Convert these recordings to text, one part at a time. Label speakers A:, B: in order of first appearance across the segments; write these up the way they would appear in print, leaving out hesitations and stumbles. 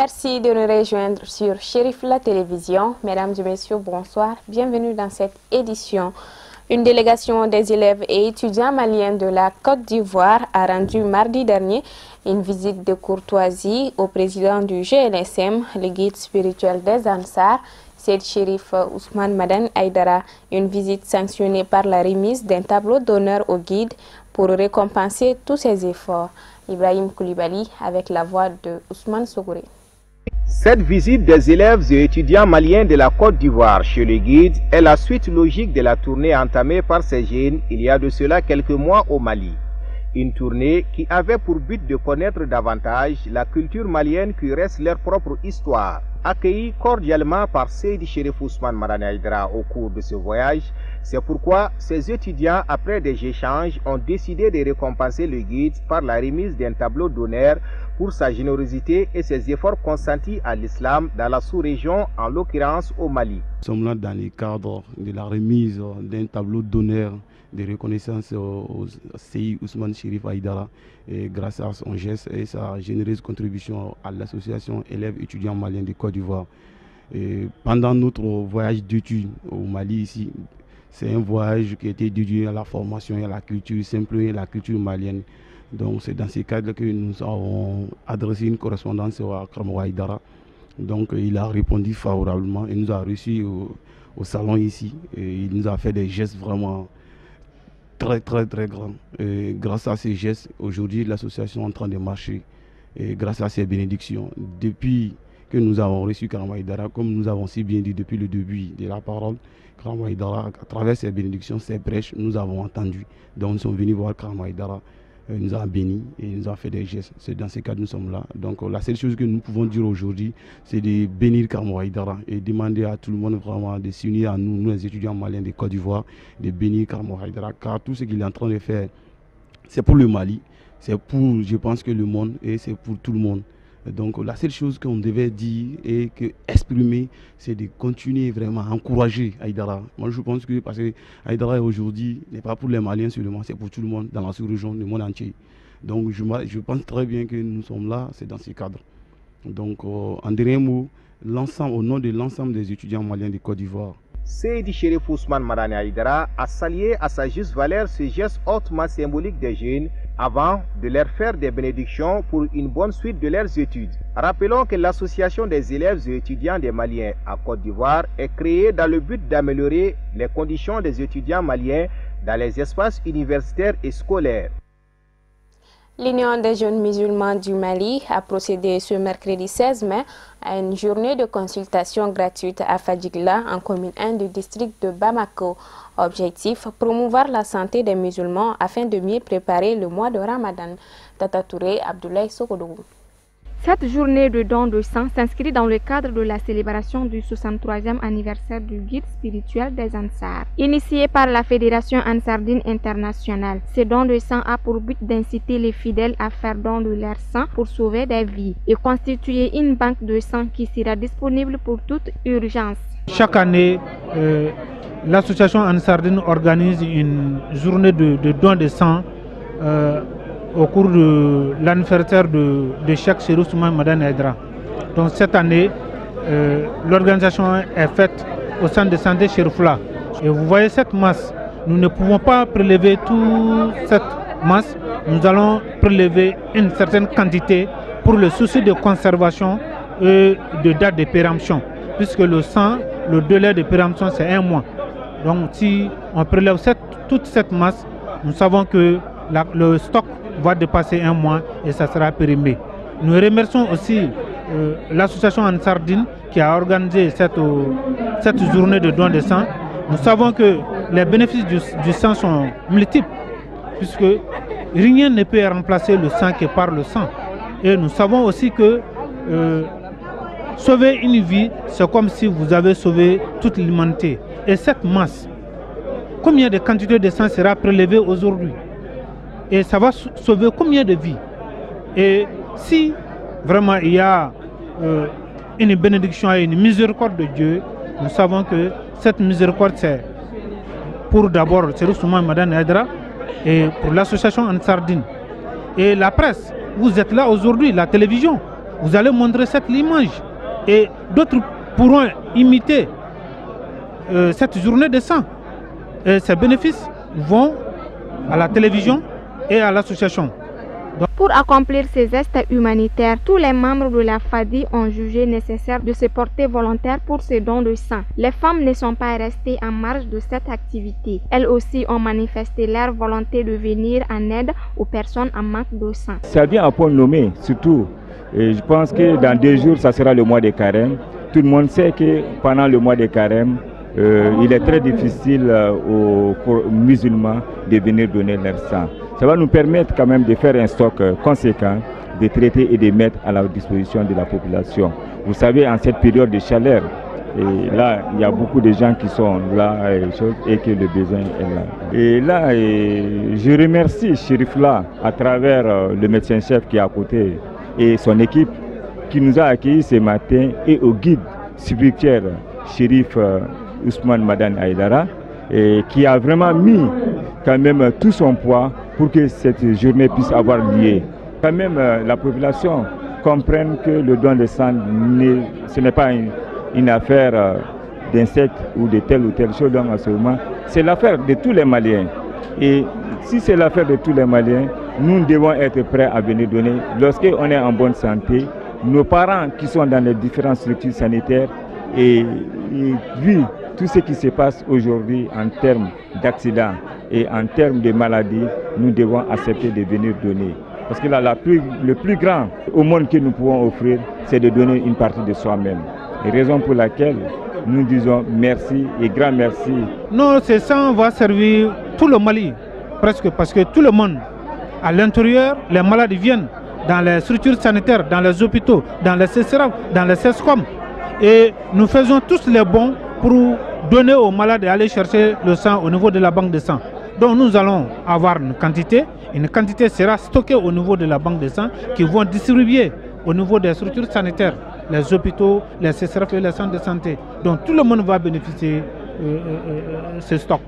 A: Merci de nous rejoindre sur Chérif la télévision. Mesdames et messieurs, bonsoir. Bienvenue dans cette édition. Une délégation des élèves et étudiants maliens de la Côte d'Ivoire a rendu mardi dernier une visite de courtoisie au président du GNSM, le guide spirituel des Ansar, Seyd Chérif Ousmane Madane Aïdara. Une visite sanctionnée par la remise d'un tableau d'honneur au guide pour récompenser tous ses efforts. Ibrahim Koulibaly avec la voix de Ousmane Sogouré.
B: Cette visite des élèves et étudiants maliens de la Côte d'Ivoire chez le guide est la suite logique de la tournée entamée par ces jeunes il y a de cela quelques mois au Mali. Une tournée qui avait pour but de connaître davantage la culture malienne qui reste leur propre histoire. Accueillis cordialement par Seyd Chérif Ousmane Madane Aïdara au cours de ce voyage, c'est pourquoi ces étudiants, après des échanges, ont décidé de récompenser le guide par la remise d'un tableau d'honneur pour sa générosité et ses efforts consentis à l'islam dans la sous-région, en l'occurrence au Mali.
C: Nous sommes là dans le cadre de la remise d'un tableau d'honneur de reconnaissance au Seyd Ousmane Chérif Aïdara, et grâce à son geste et sa généreuse contribution à l'association élèves étudiants maliens de Côte d'Ivoire. Pendant notre voyage d'études au Mali ici, c'est un voyage qui a été dédié à la formation et à la culture, simplement la culture malienne. Donc c'est dans ce cadre que nous avons adressé une correspondance à Kramo Aïdara. Donc il a répondu favorablement et nous a reçus au salon ici. Et il nous a fait des gestes vraiment très grands. Et grâce à ces gestes, aujourd'hui l'association est en train de marcher. Et grâce à ces bénédictions, depuis que nous avons reçu Kramo Aïdara, comme nous avons si bien dit depuis le début de la parole, Kramo Aïdara, à travers ces bénédictions, ces prêches, nous avons entendu. Donc nous sommes venus voir Kramo Aïdara. Il nous a bénis et il nous a fait des gestes. C'est dans ces cas que nous sommes là. Donc la seule chose que nous pouvons dire aujourd'hui, c'est de bénir Kramo Aïdara et demander à tout le monde vraiment de s'unir à nous, les étudiants maliens de Côte d'Ivoire, de bénir Kramo Aïdara, car tout ce qu'il est en train de faire, c'est pour le Mali, c'est pour, je pense que le monde, et c'est pour tout le monde. Donc la seule chose qu'on devait dire et exprimer, c'est de continuer vraiment à encourager Aïdara. Moi je pense que parce que Aïdara aujourd'hui n'est pas pour les Maliens seulement, c'est pour tout le monde dans la sous-région, le monde entier. Donc je pense très bien que nous sommes là, c'est dans ce cadre. Donc en dernier mot, au nom de l'ensemble des étudiants maliens de Côte d'Ivoire,
B: Seyd Chérif Ousmane Madane Aïdara a salué à sa juste valeur ce geste hautement symbolique des jeunes avant de leur faire des bénédictions pour une bonne suite de leurs études. Rappelons que l'association des élèves et étudiants des Maliens à Côte d'Ivoire est créée dans le but d'améliorer les conditions des étudiants maliens dans les espaces universitaires et scolaires.
A: L'Union des jeunes musulmans du Mali a procédé ce mercredi 16 mai à une journée de consultation gratuite à Fadjigla, en commune 1 du district de Bamako. Objectif, promouvoir la santé des musulmans afin de mieux préparer le mois de Ramadan. Tata Touré, Abdoulaye Sokodougou.
D: Cette journée de don de sang s'inscrit dans le cadre de la célébration du 63e anniversaire du guide spirituel des Ansar. Initié par la Fédération Ansardine Internationale, ce don de sang a pour but d'inciter les fidèles à faire don de leur sang pour sauver des vies et constituer une banque de sang qui sera disponible pour toute urgence.
E: Chaque année, l'association Ansardine organise une journée de don de sang au cours de l'anniversaire de Cheikh Chérif Ousmane Madane Aïdara. Donc cette année, l'organisation est faite au centre de santé Chérifla. Et vous voyez cette masse, nous ne pouvons pas prélever toute cette masse, nous allons prélever une certaine quantité pour le souci de conservation et de date de péremption, puisque le sang, le délai de péremption c'est 1 mois. Donc si on prélève toute cette masse, nous savons que le stock va dépasser 1 mois et ça sera périmé. Nous remercions aussi l'association Ansardine qui a organisé cette journée de don de sang. Nous savons que les bénéfices du sang sont multiples, puisque rien ne peut remplacer le sang que par le sang. Et nous savons aussi que sauver une vie, c'est comme si vous avez sauvé toute l'humanité. Et cette masse, combien de quantités de sang sera prélevée aujourd'hui? Et ça va sauver combien de vies? Et si vraiment il y a une bénédiction et une miséricorde de Dieu, nous savons que cette miséricorde c'est pour d'abord Chérif Ousmane Madane Aïdara et pour l'association Ansardine. Et la presse, vous êtes là aujourd'hui, la télévision, vous allez montrer cette image et d'autres pourront imiter cette journée de sang. Et ces bénéfices vont à la télévision et à l'association.
D: Pour accomplir ces gestes humanitaires, tous les membres de la FADI ont jugé nécessaire de se porter volontaires pour ces dons de sang. Les femmes ne sont pas restées en marge de cette activité. Elles aussi ont manifesté leur volonté de venir en aide aux personnes en manque de sang.
F: Ça vient à point nommé, surtout. Et je pense que dans 2 jours, ça sera le mois de carême. Tout le monde sait que pendant le mois de carême, il est très difficile aux musulmans de venir donner leur sang. Ça va nous permettre quand même de faire un stock conséquent, de traiter et de mettre à la disposition de la population. Vous savez, en cette période de chaleur, et là, il y a beaucoup de gens qui sont là et que le besoin est là. Et là, je remercie Chérif-là à travers le médecin-chef qui est à côté et son équipe qui nous a accueillis ce matin et au guide spirituel Chérif Ousmane Madani Aïdara et qui a vraiment mis quand même tout son poids pour que cette journée puisse avoir lieu. Quand même la population comprenne que le don de sang, ce n'est pas une affaire d'insectes ou de telle ou telle chose en ce moment, c'est l'affaire de tous les Maliens. Et si c'est l'affaire de tous les Maliens, nous devons être prêts à venir donner. Lorsqu'on est en bonne santé, nos parents qui sont dans les différentes structures sanitaires et vu tout ce qui se passe aujourd'hui en termes d'accidents et en termes de maladies, nous devons accepter de venir donner. Parce que là, le plus grand au monde que nous pouvons offrir, c'est de donner une partie de soi-même. Et raison pour laquelle nous disons merci et grand merci.
E: Non, ce sang va servir tout le Mali, presque, parce que tout le monde, à l'intérieur, les malades viennent dans les structures sanitaires, dans les hôpitaux, dans les CESRAF, dans les CESCOM. Et nous faisons tous les bons pour donner aux malades et aller chercher le sang au niveau de la banque de sang. Donc nous allons avoir une quantité sera stockée au niveau de la banque de sang qui vont distribuer au niveau des structures sanitaires, les hôpitaux, les CSRF et les centres de santé. Donc tout le monde va bénéficier de ce stock.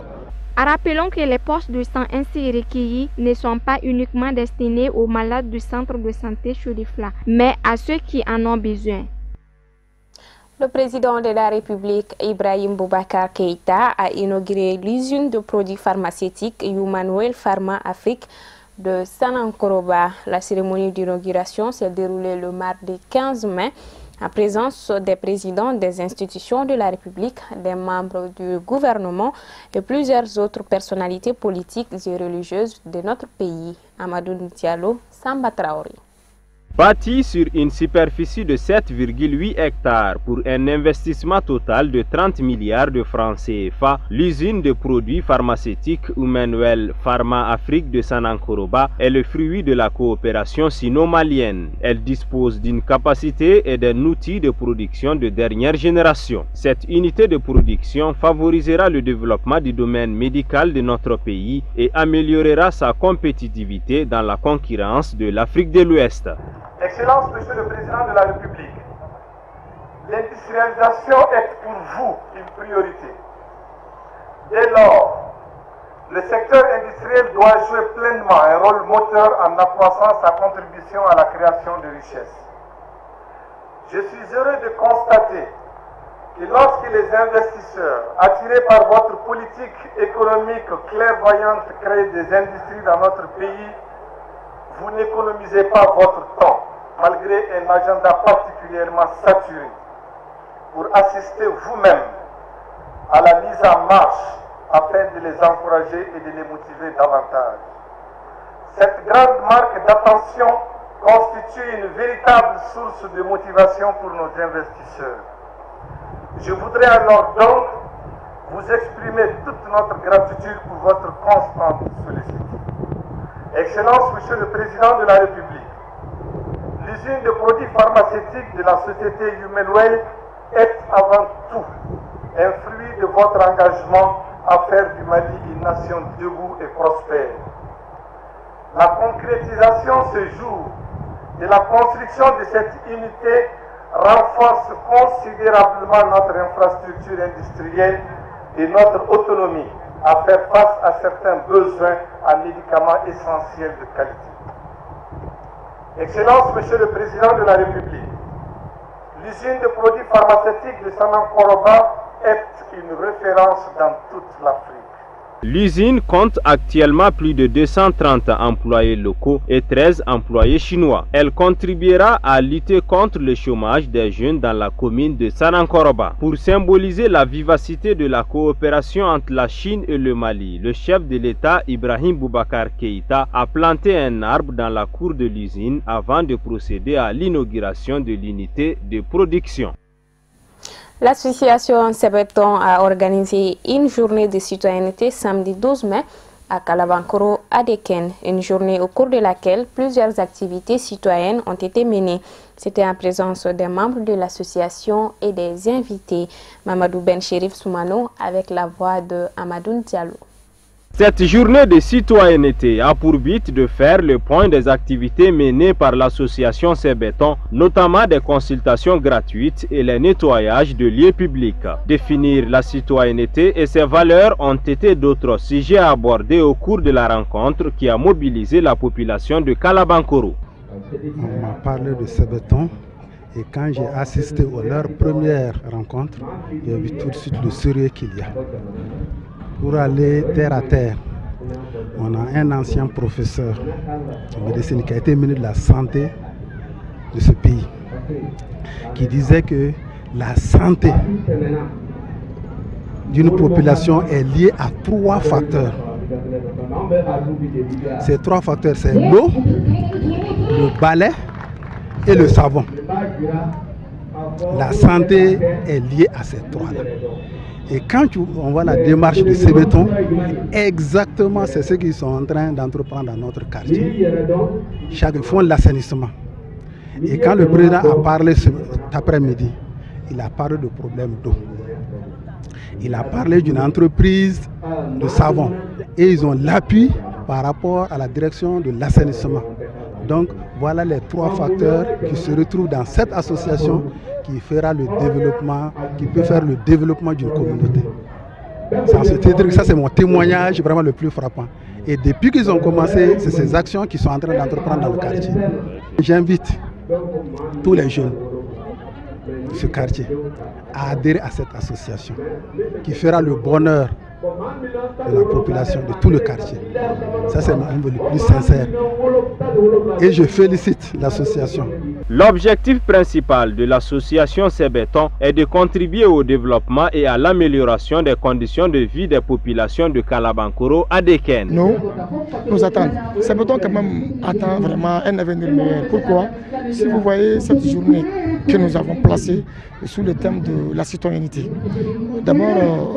D: Rappelons que les postes de sang ainsi recueillis ne sont pas uniquement destinés aux malades du centre de santé Chérif-là, mais à ceux qui en ont besoin.
A: Le président de la République, Ibrahim Boubacar Keïta, a inauguré l'usine de produits pharmaceutiques Humanwell Pharma Afrique de Sanankoroba. La cérémonie d'inauguration s'est déroulée le mardi 15 mai en présence des présidents des institutions de la République, des membres du gouvernement et plusieurs autres personnalités politiques et religieuses de notre pays. Amadou Diallo, Samba Traoré.
B: Bâti sur une superficie de 7,8 hectares pour un investissement total de 30 milliards de francs CFA, l'usine de produits pharmaceutiques Humanwell Pharma Afrique de Sanankoroba est le fruit de la coopération sino-malienne. Elle dispose d'une capacité et d'un outil de production de dernière génération. Cette unité de production favorisera le développement du domaine médical de notre pays et améliorera sa compétitivité dans la concurrence de l'Afrique de l'Ouest.
G: Excellence, Monsieur le Président de la République, l'industrialisation est pour vous une priorité. Dès lors, le secteur industriel doit jouer pleinement un rôle moteur en accroissant sa contribution à la création de richesses. Je suis heureux de constater que lorsque les investisseurs, attirés par votre politique économique clairvoyante, créent des industries dans notre pays, vous n'économisez pas votre temps, malgré un agenda particulièrement saturé, pour assister vous-même à la mise en marche afin de les encourager et de les motiver davantage. Cette grande marque d'attention constitue une véritable source de motivation pour nos investisseurs. Je voudrais alors donc vous exprimer toute notre gratitude pour votre constante sollicitude. Excellence, Monsieur le Président de la République, l'usine de produits pharmaceutiques de la société Humanwell est avant tout un fruit de votre engagement à faire du Mali une nation debout et prospère. La concrétisation ce jour de la construction de cette unité renforce considérablement notre infrastructure industrielle et notre autonomie à faire face à certains besoins en médicaments essentiels de qualité. Excellences, Monsieur le Président de la République, l'usine de produits pharmaceutiques de Sanankoroba est une référence dans toute l'Afrique.
B: L'usine compte actuellement plus de 230 employés locaux et 13 employés chinois. Elle contribuera à lutter contre le chômage des jeunes dans la commune de Sanankoroba. Pour symboliser la vivacité de la coopération entre la Chine et le Mali, le chef de l'État Ibrahim Boubacar Keïta a planté un arbre dans la cour de l'usine avant de procéder à l'inauguration de l'unité de production.
A: L'association Sebeton a organisé une journée de citoyenneté samedi 12 mai à Kalabankoro, à Deken. Une journée au cours de laquelle plusieurs activités citoyennes ont été menées. C'était en présence des membres de l'association et des invités. Mamadou Ben Chérif Soumano avec la voix de Amadou Diallo.
B: Cette journée de citoyenneté a pour but de faire le point des activités menées par l'association Sebeton, notamment des consultations gratuites et les nettoyages de lieux publics. Définir la citoyenneté et ses valeurs ont été d'autres sujets abordés au cours de la rencontre qui a mobilisé la population de Kalabankoro.
H: On m'a parlé de Sebeton et quand j'ai assisté à leur première rencontre, j'ai vu tout de suite le sérieux qu'il y a. Pour aller terre à terre, on a un ancien professeur de médecine qui a été ministre de la santé de ce pays, qui disait que la santé d'une population est liée à 3 facteurs. Ces 3 facteurs, c'est l'eau, le balai et le savon. La santé est liée à ces 3-là. Et quand on voit la démarche de Sebeton, exactement c'est ce qu'ils sont en train d'entreprendre dans notre quartier. Ils font l'assainissement. Et quand le président a parlé cet après-midi, il a parlé de problèmes d'eau. Il a parlé d'une entreprise de savon. Et ils ont l'appui par rapport à la direction de l'assainissement. Donc voilà les 3 facteurs qui se retrouvent dans cette association qui fera le développement, qui peut faire le développement d'une communauté. Ça c'est mon témoignage vraiment le plus frappant. Et depuis qu'ils ont commencé, c'est ces actions qu'ils sont en train d'entreprendre dans le quartier. J'invite tous les jeunes de ce quartier à adhérer à cette association qui fera le bonheur de la population de tout le quartier. Ça c'est mon niveau le plus sincère. Et je félicite l'association.
B: L'objectif principal de l'association Sebeton est de contribuer au développement et à l'amélioration des conditions de vie des populations de Kalabankoro à Deken.
I: Nous attendons. Sebeton quand même attend vraiment un avenir meilleur. Pourquoi? Si vous voyez cette journée que nous avons placée sous le thème de la citoyenneté, d'abord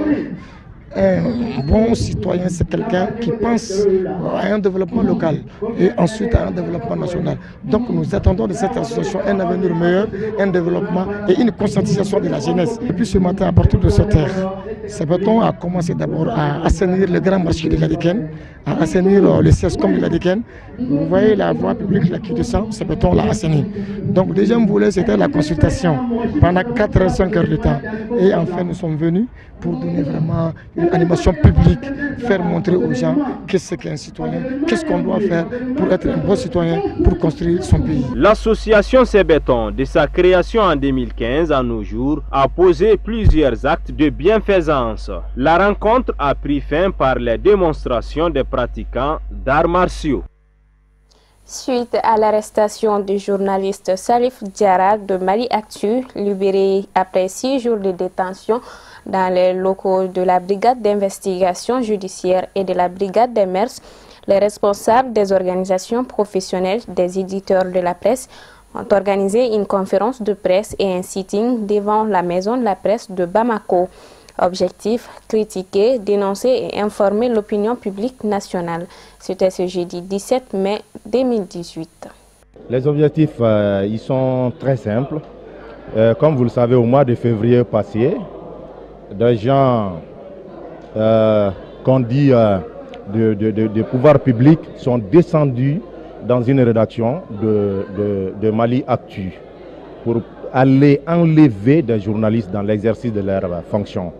I: un bon citoyen, c'est quelqu'un qui pense à un développement local et ensuite à un développement national. Donc nous attendons de cette association un avenir meilleur, un développement et une conscientisation de la jeunesse. Et puis ce matin, à partir de cette heure, Sebeton a commencé d'abord à assainir le grand marché de l'Adéken, à assainir le CESCOM de l'Adéken. Vous voyez la voie publique là qui descend, Sebeton l'a assaini. Donc le deuxième volet, c'était la consultation pendant 4 à 5 heures de temps. Et enfin, nous sommes venus pour donner vraiment une animation publique, faire montrer aux gens qu'est-ce qu'un citoyen, qu'est-ce qu'on doit faire pour être un bon citoyen, pour construire son pays.
B: L'association Sebeton, de sa création en 2015 à nos jours, a posé plusieurs actes de bienfaisance. La rencontre a pris fin par les démonstrations des pratiquants d'arts martiaux.
A: Suite à l'arrestation du journaliste Salif Diarra de Mali Actu, libéré après 6 jours de détention dans les locaux de la brigade d'investigation judiciaire et de la brigade des mœurs, les responsables des organisations professionnelles des éditeurs de la presse ont organisé une conférence de presse et un sitting devant la maison de la presse de Bamako. Objectif, critiquer, dénoncer et informer l'opinion publique nationale. C'était ce jeudi 17 mai 2018.
J: Les objectifs, ils sont très simples. Comme vous le savez, au mois de février passé, des gens qu'on dit de pouvoir public sont descendus dans une rédaction de Mali Actu pour aller enlever des journalistes dans l'exercice de leur fonction.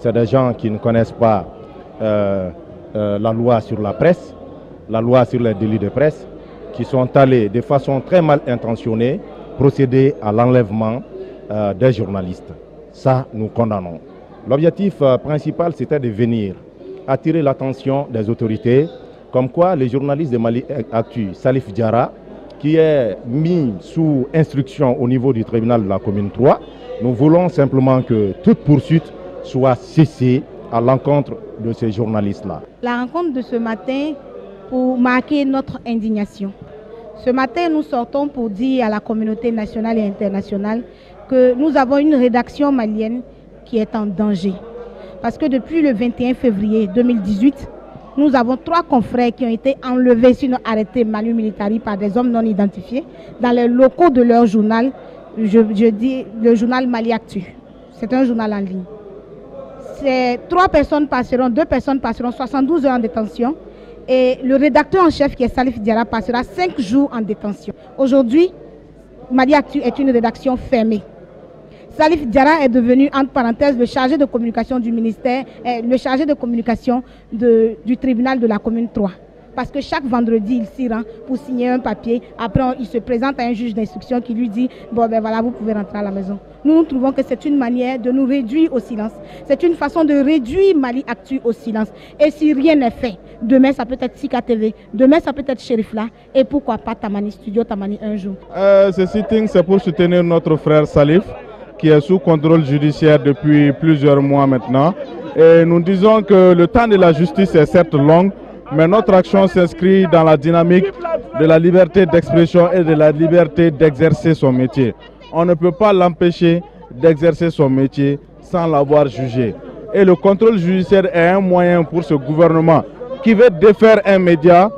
J: C'est des gens qui ne connaissent pas la loi sur la presse, la loi sur les délits de presse, qui sont allés de façon très mal intentionnée procéder à l'enlèvement des journalistes. Ça, nous condamnons. L'objectif principal, c'était de venir attirer l'attention des autorités, comme quoi les journalistes de Mali Actu, Salif Diarra, qui est mis sous instruction au niveau du tribunal de la commune 3, nous voulons simplement que toute poursuite soit cessée à l'encontre de ces journalistes-là.
K: La rencontre de ce matin pour marquer notre indignation. Ce matin, nous sortons pour dire à la communauté nationale et internationale que nous avons une rédaction malienne qui est en danger. Parce que depuis le 21 février 2018, nous avons 3 confrères qui ont été enlevés, sinon arrêtés manu militari par des hommes non identifiés dans les locaux de leur journal, je dis le journal Mali Actu. C'est un journal en ligne. Ces 2 personnes passeront 72 heures en détention et le rédacteur en chef qui est Salif Diarra passera 5 jours en détention. Aujourd'hui, Mali Actu est une rédaction fermée. Salif Diarra est devenu, entre parenthèses, le chargé de communication du ministère, le chargé de communication du tribunal de la commune 3. Parce que chaque vendredi, il s'y rend pour signer un papier. Après, il se présente à un juge d'instruction qui lui dit « Bon, ben voilà, vous pouvez rentrer à la maison ». Nous trouvons que c'est une manière de nous réduire au silence. C'est une façon de réduire Mali Actu au silence. Et si rien n'est fait, demain, ça peut être Sika TV, demain, ça peut être Shérifla, et pourquoi pas Tamani Studio, Tamani un jour.
L: Ce sitting, c'est pour soutenir notre frère Salif, qui est sous contrôle judiciaire depuis plusieurs mois maintenant. Et nous disons que le temps de la justice est certes long, mais notre action s'inscrit dans la dynamique de la liberté d'expression et de la liberté d'exercer son métier. On ne peut pas l'empêcher d'exercer son métier sans l'avoir jugé. Et le contrôle judiciaire est un moyen pour ce gouvernement qui veut défaire un média,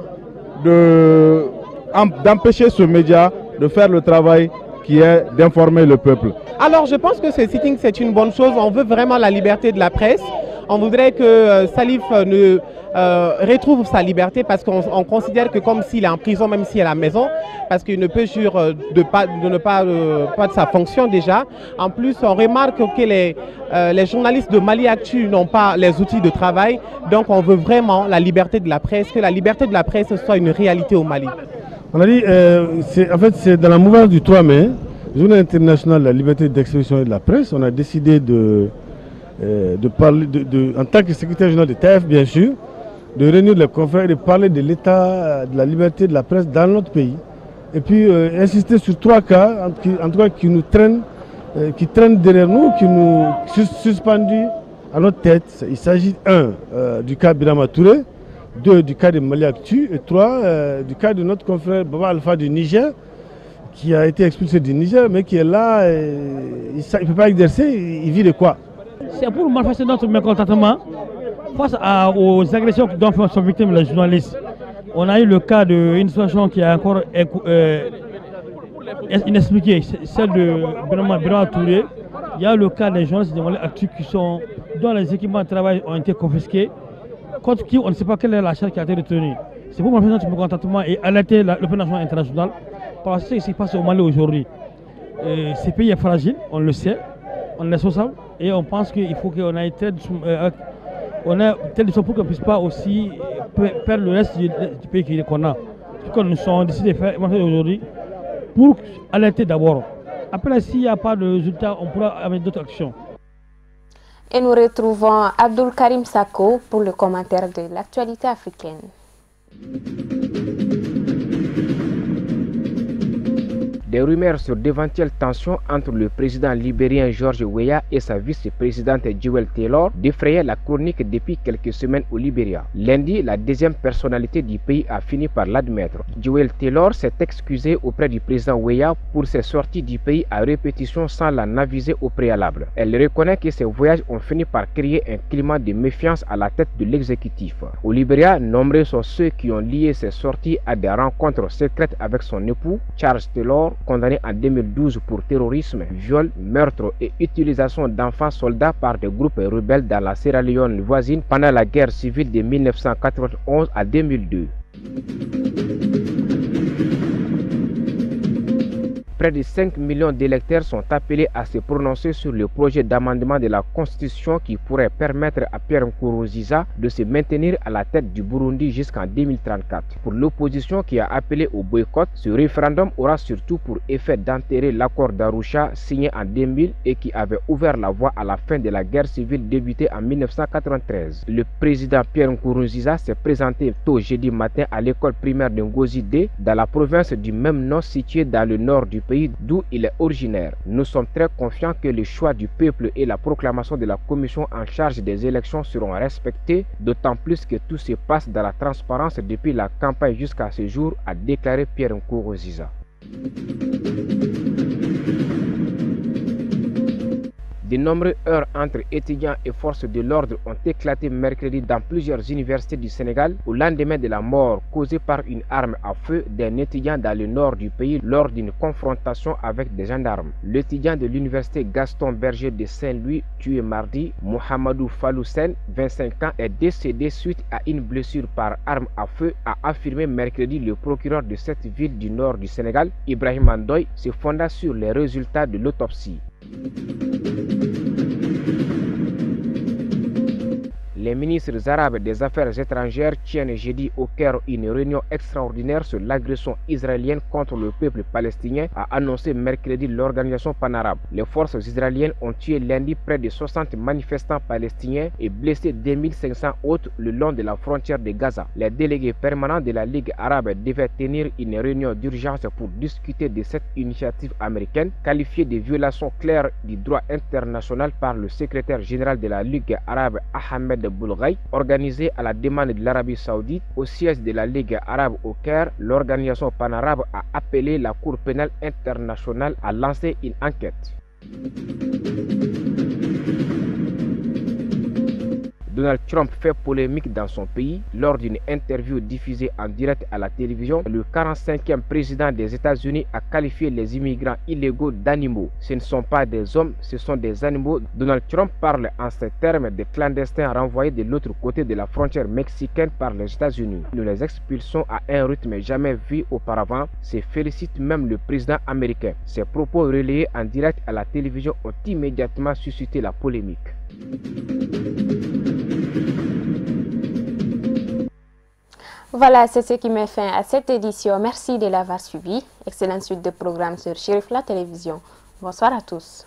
L: d'empêcher ce média de faire le travail qui est d'informer le peuple.
M: Alors je pense que ce sitting c'est une bonne chose, on veut vraiment la liberté de la presse. On voudrait que Salif retrouve sa liberté parce qu'on considère que comme s'il est en prison, même s'il est à la maison, parce qu'il ne peut jurer pas de sa fonction déjà. En plus, on remarque que les journalistes de Mali Actu n'ont pas les outils de travail, donc on veut vraiment la liberté de la presse, que la liberté de la presse soit une réalité au Mali.
N: On a dit, en fait, c'est dans la mouvance du 3 mai, Journée internationale de la liberté d'expression et de la presse, on a décidé de parler, en tant que secrétaire général de TAF, bien sûr, de réunir les confrères et de parler de l'état de la liberté de la presse dans notre pays. Et puis insister sur 3 cas, en tout cas qui nous traînent, qui traînent derrière nous, qui nous suspendus à notre tête. Il s'agit 1 du cas Birama Touré, 2 du cas de Mali Actu et 3 du cas de notre confrère Baba Alpha du Niger, qui a été expulsé du Niger, mais qui est là, il ne peut pas exercer, il vit de quoi?
O: C'est pour manifester notre mécontentement face aux agressions dont sont victimes les journalistes. On a eu le cas d'une situation qui est encore inexpliquée, celle de Birama Touré. Il y a le cas des journalistes de Mali Actu dont les équipements de travail ont été confisqués, contre qui on ne sait pas quelle est la charge qui a été retenue. C'est pour manifester notre mécontentement et alerter l'opinion internationale par ce qui se passe au Mali aujourd'hui. Ce pays est fragile, on le sait, on est responsable et on pense qu'il faut qu'on ait telle pour qu'on ne puisse pas aussi perdre le reste du pays qu'on a. Ce que nous sommes décidés de faire aujourd'hui pour alerter d'abord. Après, s'il n'y a pas de résultat, on pourra avoir d'autres actions.
A: Et nous retrouvons Abdul Karim Sako pour le commentaire de l'actualité africaine.
B: Des rumeurs sur d'éventuelles tensions entre le président libérien George Weah et sa vice-présidente Jewel Taylor défrayaient la chronique depuis quelques semaines au Libéria. Lundi, la deuxième personnalité du pays a fini par l'admettre. Jewel Taylor s'est excusée auprès du président Weah pour ses sorties du pays à répétition sans l'en aviser au préalable. Elle reconnaît que ces voyages ont fini par créer un climat de méfiance à la tête de l'exécutif. Au Libéria, nombreux sont ceux qui ont lié ces sorties à des rencontres secrètes avec son époux, Charles Taylor, condamné en 2012 pour terrorisme, viol, meurtre et utilisation d'enfants soldats par des groupes rebelles dans la Sierra Leone voisine pendant la guerre civile de 1991 à 2002. Près de 5 millions d'électeurs sont appelés à se prononcer sur le projet d'amendement de la Constitution qui pourrait permettre à Pierre Nkurunziza de se maintenir à la tête du Burundi jusqu'en 2034. Pour l'opposition qui a appelé au boycott, ce référendum aura surtout pour effet d'enterrer l'accord d'Arusha signé en 2000 et qui avait ouvert la voie à la fin de la guerre civile débutée en 1993. Le président Pierre Nkurunziza s'est présenté tôt jeudi matin à l'école primaire de Ngozi D dans la province du même nom située dans le nord du pays d'où il est originaire. Nous sommes très confiants que le choix du peuple et la proclamation de la commission en charge des élections seront respectés, d'autant plus que tout se passe dans la transparence depuis la campagne jusqu'à ce jour, a déclaré Pierre Nkurunziza. De nombreuses heures entre étudiants et forces de l'ordre ont éclaté mercredi dans plusieurs universités du Sénégal au lendemain de la mort causée par une arme à feu d'un étudiant dans le nord du pays lors d'une confrontation avec des gendarmes. L'étudiant de l'université Gaston Berger de Saint-Louis, tué mardi, Mohamedou Faloussen, 25 ans, est décédé suite à une blessure par arme à feu, a affirmé mercredi le procureur de cette ville du nord du Sénégal, Ibrahim Ndoye, se fondant sur les résultats de l'autopsie. Les ministres arabes des Affaires étrangères tiennent jeudi au Caire une réunion extraordinaire sur l'agression israélienne contre le peuple palestinien, a annoncé mercredi l'organisation panarabe. Les forces israéliennes ont tué lundi près de 60 manifestants palestiniens et blessé 2500 autres le long de la frontière de Gaza. Les délégués permanents de la Ligue arabe devaient tenir une réunion d'urgence pour discuter de cette initiative américaine, qualifiée de violation claire du droit international par le secrétaire général de la Ligue arabe Ahmed Boulgaï, organisé à la demande de l'Arabie Saoudite au siège de la Ligue arabe au Caire. L'organisation panarabe a appelé la Cour pénale internationale à lancer une enquête. Donald Trump fait polémique dans son pays lors d'une interview diffusée en direct à la télévision. Le 45e président des États-Unis a qualifié les immigrants illégaux d'animaux. Ce ne sont pas des hommes, ce sont des animaux. Donald Trump parle en ces termes des clandestins renvoyés de l'autre côté de la frontière mexicaine par les États-Unis. Nous les expulsons à un rythme jamais vu auparavant, se félicite même le président américain. Ces propos relayés en direct à la télévision ont immédiatement suscité la polémique.
A: Voilà, c'est ce qui met fin à cette édition. Merci de l'avoir suivi. Excellente suite de programmes sur Chérif la télévision. Bonsoir à tous.